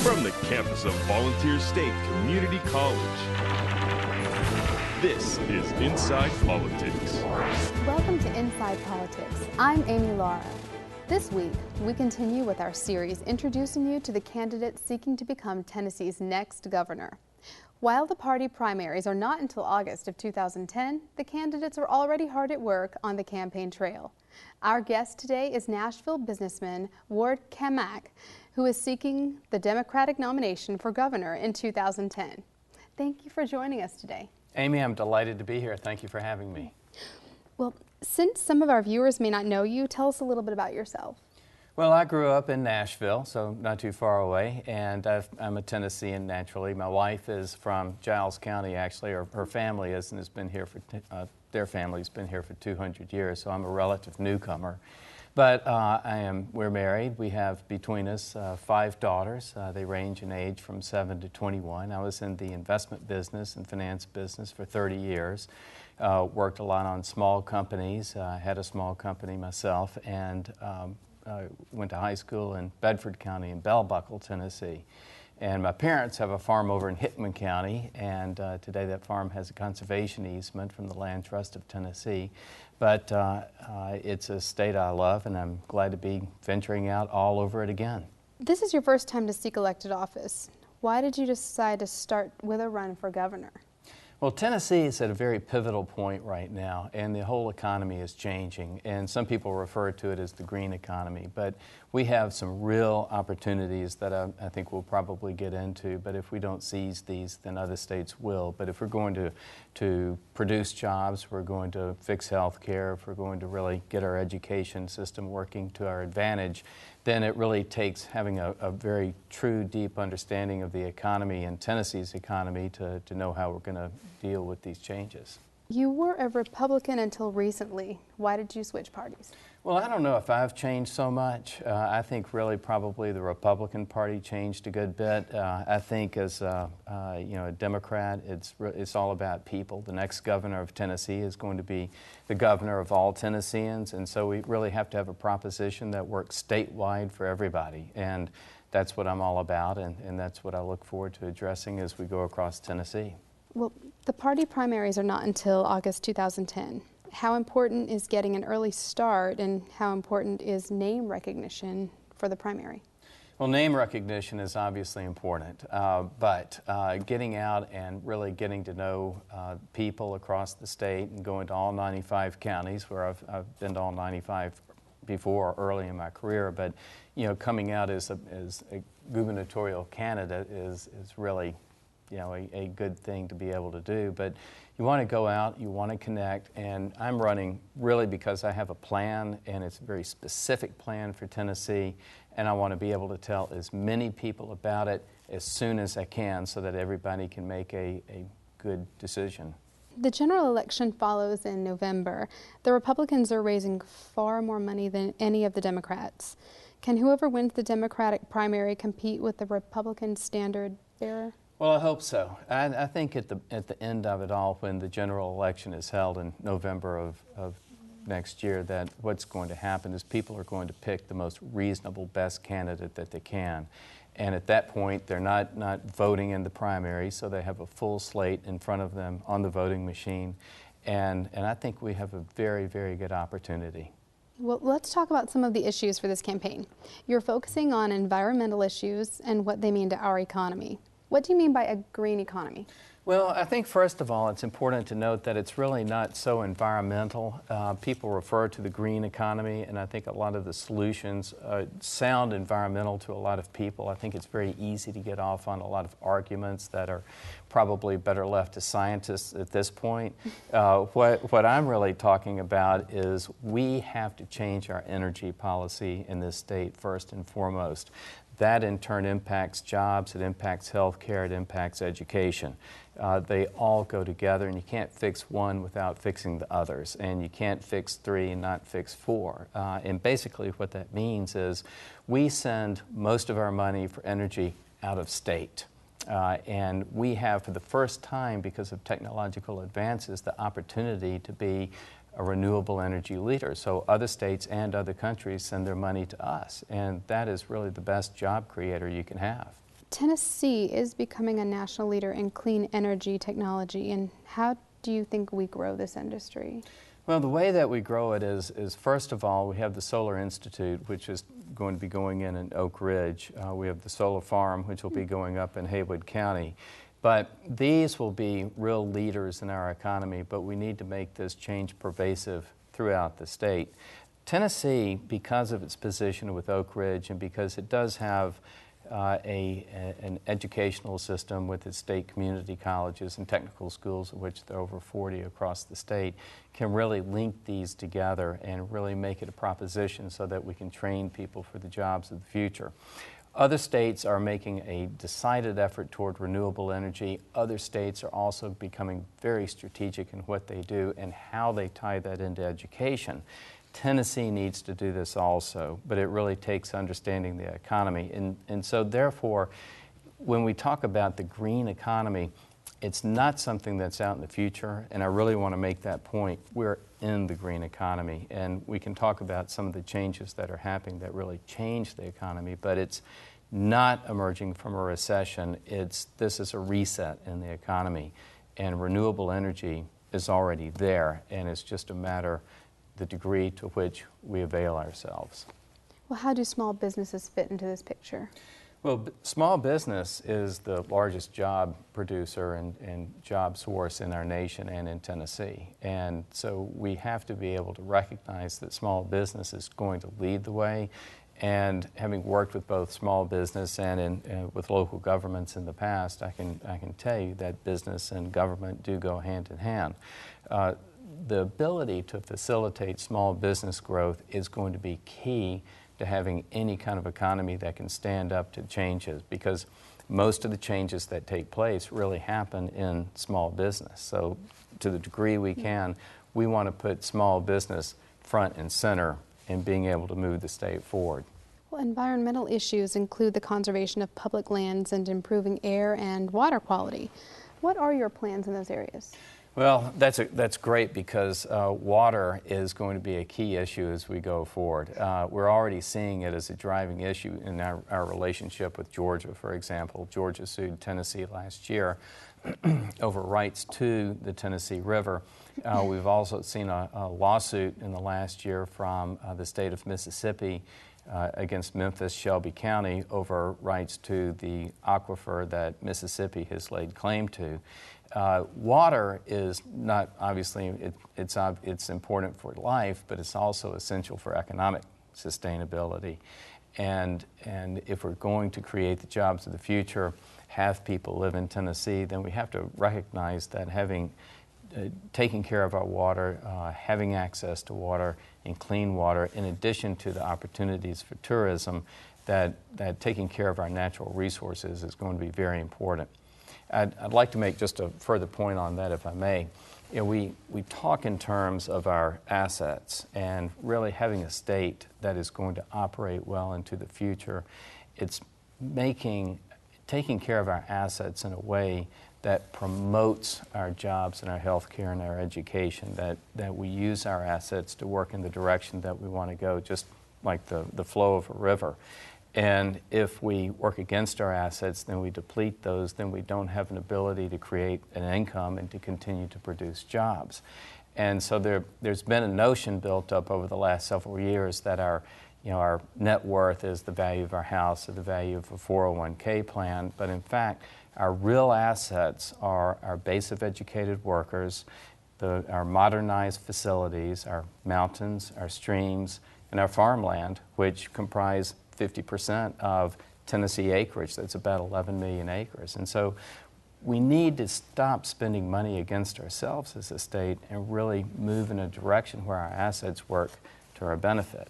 From the campus of Volunteer State Community College, this is Inside Politics. Welcome to Inside Politics. I'm Amie Lara. This week, we continue with our series introducing you to the candidates seeking to become Tennessee's next governor. While the party primaries are not until August of 2010, the candidates are already hard at work on the campaign trail. Our guest today is Nashville businessman Ward Cammack, who is seeking the Democratic nomination for governor in 2010. Thank you for joining us today. Amie, I'm delighted to be here. Thank you for having me. Well, since some of our viewers may not know you, tell us a little bit about yourself. Well, I grew up in Nashville, so not too far away, and I'm a Tennessean naturally. My wife is from Giles County, actually, or her family is, and has been here for, their family's been here for 200 years, so I'm a relative newcomer. But we're married. We have between us 5 daughters. They range in age from 7 to 21. I was in the investment business and finance business for 30 years. Worked a lot on small companies. Had a small company myself, and went to high school in Bedford County in Bell Buckle, Tennessee. And my parents have a farm over in Hickman County, and today that farm has a conservation easement from the Land Trust of Tennessee. But it's a state I love, and I'm glad to be venturing out all over it again. This is your first time to seek elected office. Why did you decide to start with a run for governor? Well, Tennessee is at a very pivotal point right now, and the whole economy is changing, and some people refer to it as the green economy, but we have some real opportunities that I think we'll probably get into, but if we don't seize these, then other states will. But if we're going to produce jobs, we're going to fix health care, if we're going to really get our education system working to our advantage, then it really takes having a very true, deep understanding of the economy and Tennessee's economy to know how we're going to deal with these changes. You were a Republican until recently. Why did you switch parties? Well, I don't know if I've changed so much. I think really probably the Republican Party changed a good bit. I think as a Democrat, it's all about people. The next governor of Tennessee is going to be the governor of all Tennesseans, and so we really have to have a proposition that works statewide for everybody. And that's what I'm all about, and that's what I look forward to addressing as we go across Tennessee. Well, the party primaries are not until August 2010. How important is getting an early start, and how important is name recognition for the primary? Well, name recognition is obviously important, but getting out and really getting to know people across the state and going to all 95 counties, where I've been to all 95 before early in my career, but coming out as a gubernatorial candidate is really a good thing to be able to do. But you want to go out, you want to connect, and I'm running really because I have a plan, and it's a very specific plan for Tennessee, and I want to be able to tell as many people about it as soon as I can so that everybody can make a good decision. The general election follows in November. The Republicans are raising far more money than any of the Democrats. Can whoever wins the Democratic primary compete with the Republican standard bearer? Well, I hope so. I think at the end of it all, when the general election is held in November of next year, that what's going to happen is people are going to pick the most reasonable, best candidate that they can. And at that point, they're not voting in the primary, so they have a full slate in front of them on the voting machine. And I think we have a very, very good opportunity. Well, let's talk about some of the issues for this campaign. You're focusing on environmental issues and what they mean to our economy. What do you mean by a green economy? Well, I think first of all, it's important to note that it's really not so environmental. People refer to the green economy, and I think a lot of the solutions sound environmental to a lot of people. I think it's very easy to get off on a lot of arguments that are probably better left to scientists at this point. What I'm really talking about is we have to change our energy policy in this state first and foremost. That in turn impacts jobs, it impacts health care, it impacts education. They all go together, and you can't fix one without fixing the others, and you can't fix 3 and not fix 4. And basically what that means is we send most of our money for energy out of state. And we have, for the first time, because of technological advances, the opportunity to be a renewable energy leader. So other states and other countries send their money to us, and that is really the best job creator you can have. Tennessee is becoming a national leader in clean energy technology, and how do you think we grow this industry? Well, the way that we grow it is first of all, we have the Solar Institute, which is going to be going in Oak Ridge. We have the Solar Farm, which will be going up in Haywood County. But these will be real leaders in our economy, but we need to make this change pervasive throughout the state. Tennessee, because of its position with Oak Ridge and because it does have an educational system with its state community colleges and technical schools, of which there are over 40 across the state, can really link these together and really make it a proposition so that we can train people for the jobs of the future. Other states are making a decided effort toward renewable energy. Other states are also becoming very strategic in what they do and how they tie that into education. Tennessee needs to do this also, but it really takes understanding the economy. And so therefore, when we talk about the green economy, it's not something that's out in the future, and I really want to make that point. We're in the green economy, and we can talk about some of the changes that are happening that really change the economy, but it's not emerging from a recession. This is a reset in the economy, and renewable energy is already there, and it's just a matter the degree to which we avail ourselves. Well, how do small businesses fit into this picture? Well, small business is the largest job producer and job source in our nation and in Tennessee. And so we have to be able to recognize that small business is going to lead the way. And having worked with both small business and with local governments in the past, I can tell you that business and government do go hand in hand. The ability to facilitate small business growth is going to be key to having any kind of economy that can stand up to changes, because most of the changes that take place really happen in small business. So to the degree we can, we want to put small business front and center in being able to move the state forward. Well, environmental issues include the conservation of public lands and improving air and water quality. What are your plans in those areas? Well, that's great, because water is going to be a key issue as we go forward. We're already seeing it as a driving issue in our relationship with Georgia, for example. Georgia sued Tennessee last year over rights to the Tennessee River. We've also seen a lawsuit in the last year from the state of Mississippi against Memphis, Shelby County, over rights to the aquifer that Mississippi has laid claim to. Water is not, obviously, it's important for life, but it's also essential for economic sustainability. And if we're going to create the jobs of the future, have people live in Tennessee, then we have to recognize that taking care of our water, having access to water and clean water, in addition to the opportunities for tourism, that taking care of our natural resources is going to be very important. I'd like to make just a further point on that, if I may. You know, we talk in terms of our assets, and really having a state that is going to operate well into the future. It's taking care of our assets in a way that promotes our jobs and our health care and our education, that we use our assets to work in the direction that we want to go, just like the flow of a river. And if we work against our assets, then we deplete those, then we don't have an ability to create an income and to continue to produce jobs. And so there's been a notion built up over the last several years that our net worth is the value of our house or the value of a 401k plan, but in fact, our real assets are our base of educated workers, our modernized facilities, our mountains, our streams, and our farmland, which comprise 50% of Tennessee acreage. That's about 11 million acres. And so we need to stop spending money against ourselves as a state and really move in a direction where our assets work to our benefit.